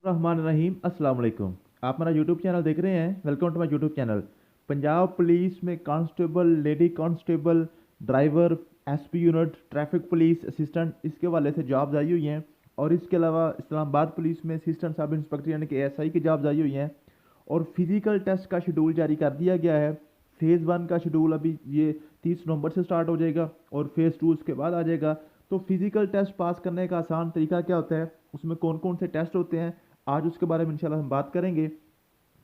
रहमान रहीम अस्सलाम वालेकुम। आप मेरा यूट्यूब चैनल देख रहे हैं। Welcome to my YouTube channel. Punjab police में constable, lady constable, driver, SP unit, traffic police assistant, इसके वाले से जॉब्स आई हुई हैं। और इसके अलावा इस्लामाबाद पुलिस में असिस्टेंट सब इंस्पेक्टर यानी कि एएसआई की जॉब्स आई हुई हैं। और फिजिकल टेस्ट का शेड्यूल जारी कर दिया गया है। फेज़ 1 का शेड्यूल अभी ये 30 नवंबर से स्टार्ट हो जाएगा और फेज़ 2 उसके बाद आ जाएगा। तो फिजिकल टेस्ट पास करने का आसान तरीका क्या होता है, उसमें कौन कौन से टेस्ट होते हैं, आज उसके बारे में इंशाल्लाह हम बात करेंगे।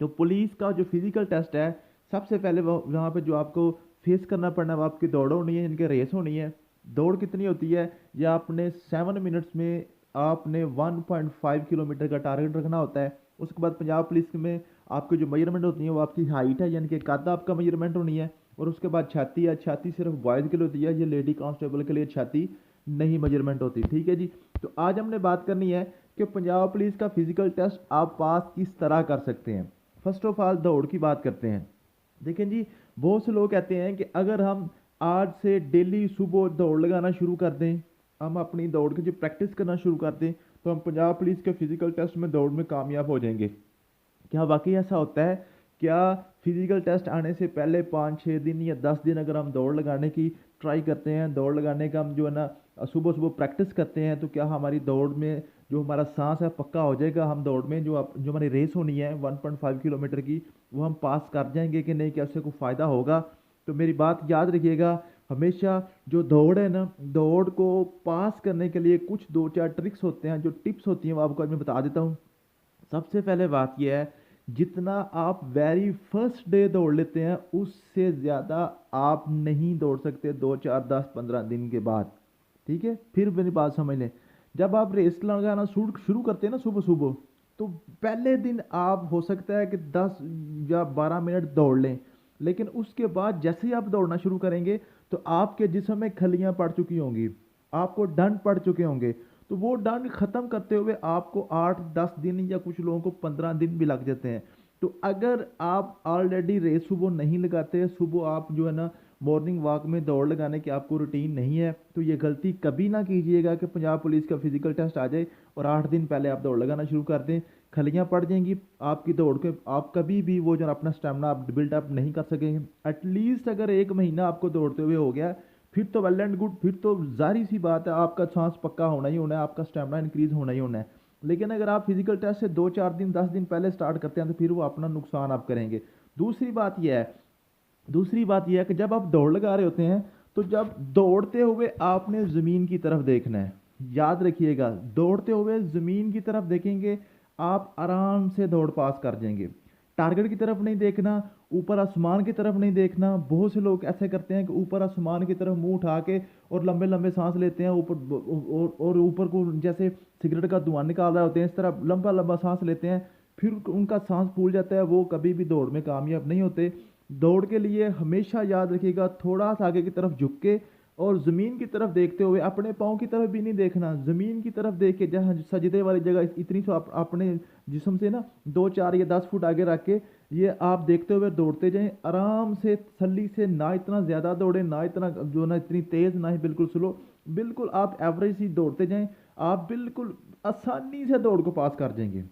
तो पुलिस का जो फिजिकल टेस्ट है, सबसे पहले वहाँ पे जो आपको फेस करना पड़ना है वो आपकी दौड़ होनी है, इनके रेस होनी है। दौड़ कितनी होती है, या आपने 7 मिनट्स में आपने 1.5 किलोमीटर का टारगेट रखना होता है। उसके बाद पंजाब पुलिस में आपकी जो मेजरमेंट होती है वो आपकी हाइट है, यानी कि कद आपका मेजरमेंट होनी है। और उसके बाद छाती है, छाती सिर्फ बॉयज़ के लिए होती है, ये लेडी कांस्टेबल के लिए छाती नहीं मेजरमेंट होती। ठीक है जी। तो आज हमने बात करनी है कि पंजाब पुलिस का फिजिकल टेस्ट आप पास किस तरह कर सकते हैं। फर्स्ट ऑफ ऑल दौड़ की बात करते हैं। देखें जी, बहुत से लोग कहते हैं कि अगर हम आज से डेली सुबह दौड़ लगाना शुरू कर दें, हम अपनी दौड़ की जो प्रैक्टिस करना शुरू कर दें, तो हम पंजाब पुलिस के फिजिकल टेस्ट में दौड़ में कामयाब हो जाएंगे। क्या वाकई ऐसा होता है? क्या फिजिकल टेस्ट आने से पहले 5-6 दिन या 10 दिन अगर हम दौड़ लगाने की ट्राई करते हैं, दौड़ लगाने का हम जो है ना सुबह सुबह प्रैक्टिस करते हैं, तो क्या हमारी दौड़ में जो हमारा सांस है पक्का हो जाएगा? हम दौड़ में जो हमारी रेस होनी है 1.5 किलोमीटर की, वो हम पास कर जाएंगे कि नहीं? क्या उससे कोई फ़ायदा होगा? तो मेरी बात याद रखिएगा, हमेशा जो दौड़ है ना, दौड़ को पास करने के लिए कुछ 2-4 ट्रिक्स होते हैं, जो टिप्स होती हैं, वो आपको आज मैं बता देता हूँ। सबसे पहले बात यह है, जितना आप वेरी फर्स्ट डे दौड़ लेते हैं उससे ज़्यादा आप नहीं दौड़ सकते 2, 4, 10, 15 दिन के बाद। ठीक है, फिर मेरी बात समझ लें। जब आप रेस लगाना शुरू शुरू करते हैं ना सुबह सुबह, तो पहले दिन आप हो सकता है कि 10 या 12 मिनट दौड़ लें, लेकिन उसके बाद जैसे ही आप दौड़ना शुरू करेंगे तो आपके जिस्म में खलियां पड़ चुकी होंगी, आपको डंड पड़ चुके होंगे। तो वो डंड ख़त्म करते हुए आपको 8-10 दिन या कुछ लोगों को 15 दिन भी लग जाते हैं। तो अगर आप ऑलरेडी रेस सुबह नहीं लगाते, सुबह आप जो है ना मॉर्निंग वॉक में दौड़ लगाने की आपको रूटीन नहीं है, तो ये गलती कभी ना कीजिएगा कि पंजाब पुलिस का फिजिकल टेस्ट आ जाए और 8 दिन पहले आप दौड़ लगाना शुरू कर दें। खलियाँ पड़ जाएंगी आपकी दौड़ के, आप कभी भी वो जो अपना स्टेमिना आप बिल्डअप नहीं कर सकेंगे। एटलीस्ट अगर 1 महीना आपको दौड़ते हुए हो गया, फिर तो वेल एंड गुड, फिर तो जाहिर सी बात है आपका सांस पक्का होना ही होना है, आपका स्टेमिना इंक्रीज होना ही होना है। लेकिन अगर आप फिजिकल टेस्ट से 2-4 दिन 10 दिन पहले स्टार्ट करते हैं, तो फिर वो अपना नुकसान आप करेंगे। दूसरी बात यह है दूसरी बात यह है कि जब आप दौड़ लगा रहे होते हैं, तो जब दौड़ते हुए आपने ज़मीन की तरफ देखना है। याद रखिएगा, दौड़ते हुए ज़मीन की तरफ देखेंगे, आप आराम से दौड़ पास कर जाएंगे। टारगेट की तरफ नहीं देखना, ऊपर आसमान की तरफ नहीं देखना। बहुत से लोग ऐसे करते हैं कि ऊपर आसमान की तरफ मुंह उठा के और लंबे लंबे सांस लेते हैं ऊपर, और ऊपर को जैसे सिगरेट का धुआं निकाल रहे होते हैं, इस तरह लंबा लंबा सांस लेते हैं, फिर उनका सांस फूल जाता है, वो कभी भी दौड़ में कामयाब नहीं होते। दौड़ के लिए हमेशा याद रखिएगा, थोड़ा सा आगे की तरफ झुक के और ज़मीन की तरफ देखते हुए, अपने पाँव की तरफ भी नहीं देखना, ज़मीन की तरफ देख के, जहाँ सजदे वाली जगह इतनी सा अपने जिस्म से ना 2, 4 या 10 फुट आगे रख के ये आप देखते हुए दौड़ते जाएं, आराम से तसल्ली से। ना इतना ज़्यादा दौड़े, ना इतना जो ना इतनी तेज़, ना ही बिल्कुल स्लो, बिल्कुल आप एवरेज ही दौड़ते जाएं। आप बिल्कुल आसानी से दौड़ को पास कर जाएंगे।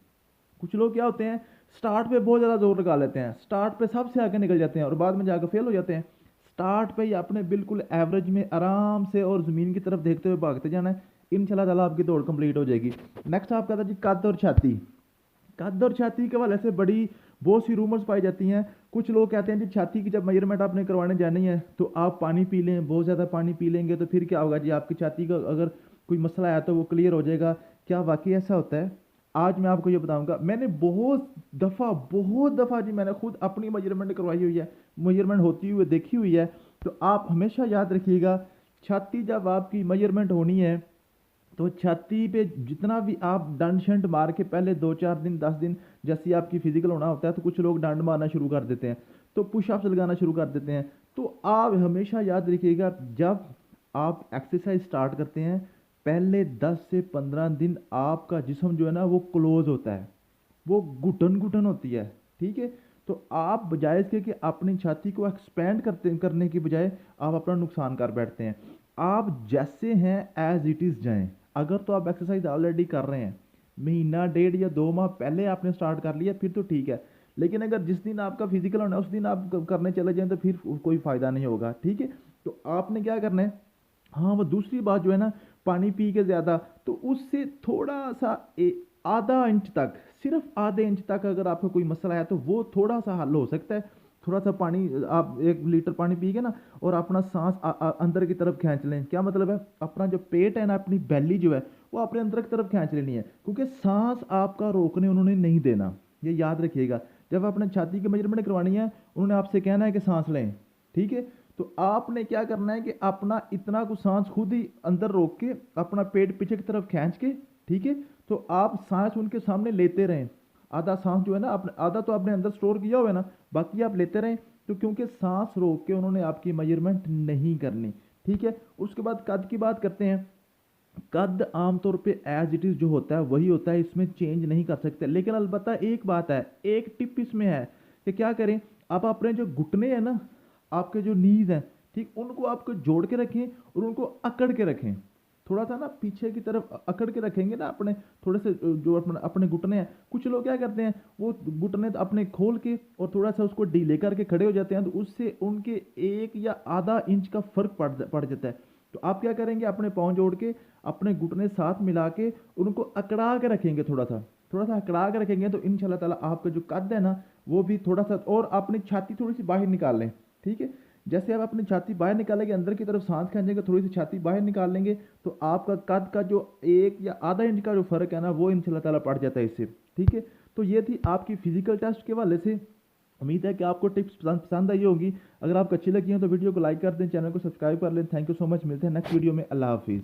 कुछ लोग क्या होते हैं, स्टार्ट पे बहुत ज़्यादा जोर लगा लेते हैं, स्टार्ट पे सबसे आगे निकल जाते हैं और बाद में जाकर फेल हो जाते हैं। स्टार्ट पे ही आपने बिल्कुल एवरेज में आराम से और ज़मीन की तरफ देखते हुए भागते जाना है। इंशाल्लाह ताला आपकी दौड़ कंप्लीट हो जाएगी। नेक्स्ट आपका था जी कद और छाती। कद और छाती के हवाले से बड़ी बहुत सी रूमर्स पाई जाती हैं। कुछ लोग कहते हैं जी छाती की जब मेजरमेंट आपने करवाने जानी है तो आप पानी पी लें, बहुत ज़्यादा पानी पी लेंगे तो फिर क्या होगा जी, आपकी छाती का अगर कोई मसला आया तो वो क्लियर हो जाएगा। क्या वाकई ऐसा होता है? आज मैं आपको ये बताऊंगा। मैंने बहुत दफ़ा जी मैंने खुद अपनी मेजरमेंट करवाई हुई है, मेजरमेंट होती हुई देखी हुई है। तो आप हमेशा याद रखिएगा, छाती जब आपकी मेजरमेंट होनी है, तो छाती पे जितना भी आप डंड शंड मार के पहले 2-4 दिन 10 दिन जैसे ही आपकी फिजिकल होना होता है, तो कुछ लोग डंड मारना शुरू कर देते हैं, तो पुशअप्स लगाना शुरू कर देते हैं। तो आप हमेशा याद रखिएगा, जब आप एक्सरसाइज स्टार्ट करते हैं, पहले 10 से 15 दिन आपका जिस्म जो है ना वो क्लोज होता है, वो घुटन घुटन होती है। ठीक है। तो आप बजाय इसके कि अपनी छाती को एक्सपेंड करने की बजाय आप अपना नुकसान कर बैठते हैं। आप जैसे हैं एज इट इज़ जाएं। अगर तो आप एक्सरसाइज ऑलरेडी कर रहे हैं, महीना डेढ़ या 2 माह पहले आपने स्टार्ट कर लिया फिर तो ठीक है, लेकिन अगर जिस दिन आपका फिजिकल होना है उस दिन आप करने चले जाएं तो फिर कोई फ़ायदा नहीं होगा, ठीक है। तो आपने क्या करना है, हाँ वो दूसरी बात जो है ना, पानी पी के ज़्यादा, तो उससे थोड़ा सा आधा इंच तक, सिर्फ आधे इंच तक अगर आपको कोई मसला है तो वो थोड़ा सा हल हो सकता है। थोड़ा सा पानी, आप 1 लीटर पानी पी के ना और अपना सांस अंदर की तरफ खींच लें। क्या मतलब है, अपना जो पेट है ना, अपनी बैली जो है वो अपने अंदर की तरफ खींच लेनी है, क्योंकि सांस आपका रोकने उन्होंने नहीं देना, ये याद रखिएगा। जब आपने छाती की मेजरमेंट करवानी है उन्होंने आपसे कहना है कि सांस लें, ठीक है। तो आपने क्या करना है कि अपना इतना कुछ सांस खुद ही अंदर रोक के अपना पेट पीछे की तरफ खींच के, ठीक है। तो आप सांस उनके सामने लेते रहें, आधा सांस जो है ना, आपने आधा तो आपने अंदर स्टोर किया हुआ है ना, बाकी आप लेते रहें। तो क्योंकि सांस रोक के उन्होंने आपकी मेजरमेंट नहीं करनी, ठीक है। उसके बाद कद की बात करते हैं। कद आमतौर पे एज इट इज़ जो होता है वही होता है, इसमें चेंज नहीं कर सकते, लेकिन अलबत्ता एक बात है, एक टिप इसमें है कि क्या करें, आप अपने जो घुटने हैं ना, आपके जो नीज हैं, ठीक, उनको आपको जोड़ के रखें और उनको अकड़ के रखें। थोड़ा सा ना पीछे की तरफ अकड़ के रखेंगे ना अपने, थोड़े से जो अपने अपने घुटने हैं, कुछ लोग क्या करते हैं वो घुटने अपने खोल के और थोड़ा सा उसको ढीले करके खड़े हो जाते हैं, तो उससे उनके 1 या आधा इंच का फर्क पड़ जाता है। तो आप क्या करेंगे, अपने पाँव जोड़ के अपने घुटने साथ मिला के उनको अकड़ा के रखेंगे, थोड़ा सा अकड़ा के रखेंगे, तो इंशाल्लाह ताला आपका जो कद है ना वो भी थोड़ा सा, और अपनी छाती थोड़ी सी बाहर निकाल लें, ठीक है। जैसे आप अपनी छाती बाहर निकालेंगे, अंदर की तरफ सांस खींचेंगे, थोड़ी सी छाती बाहर निकाल लेंगे, तो आपका कद का जो 1 या आधा इंच का जो फ़र्क है ना वो इंशाल्लाह ताला पड़ जाता है इससे, ठीक है। तो ये थी आपकी फिजिकल टेस्ट के हवाले से। उम्मीद है कि आपको टिप्स पसंद आई होगी। अगर आपको अच्छी लगी हो तो वीडियो को लाइक कर दें, चैनल को सब्सक्राइब कर लें। थैंक यू सो मच, मिलते हैं नेक्स्ट वीडियो में। अल्लाह हाफिज़।